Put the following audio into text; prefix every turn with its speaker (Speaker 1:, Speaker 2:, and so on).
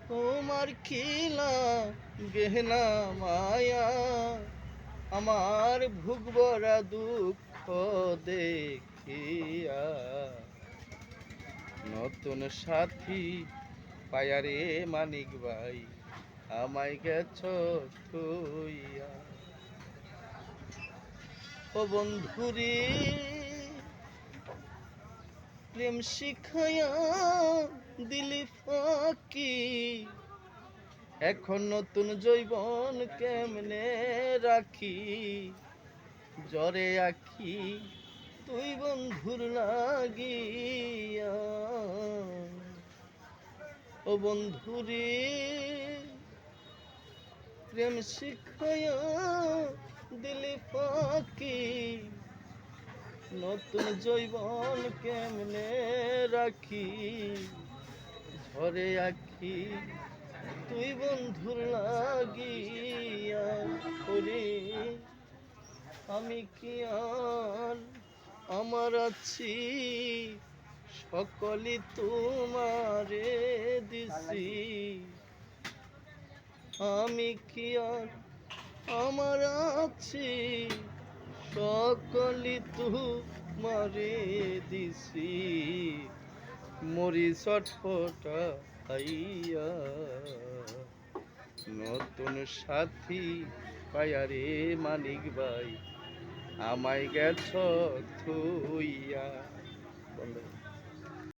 Speaker 1: তোমার খিলা গেহনা মায়া, আমার ভুগ ভরা দুঃখ দেখিয়া। নতুন সাথী পায়ারে মানিক ভাই, আমায় গেছ থুইয়া। ও বন্ধুরে প্রেম শিখায়া দিলি ফাঁকি, এখন নতুন যৌবন কেমনে রাখি। জ্বরে আখি তুই বন্ধুর লাগিয়া। ও বন্ধুরে প্রেম শিখায়া দিলি ফাঁকি, নতুন যৌবন কেমনে রাখি। ঝরে আখি তুই বন্ধুর লাগিয়া। ওরে আমি কি আর আমার আছি, সকলই তোমারে দিছি। আমি কি আর আমার আছি, সকলই তোমারে দিছি। মরি ছটফটাইয়া, নতুন সাথী পায়ারে মানিক ভাই, আমায় গেছ থুইয়া। বন্ধ।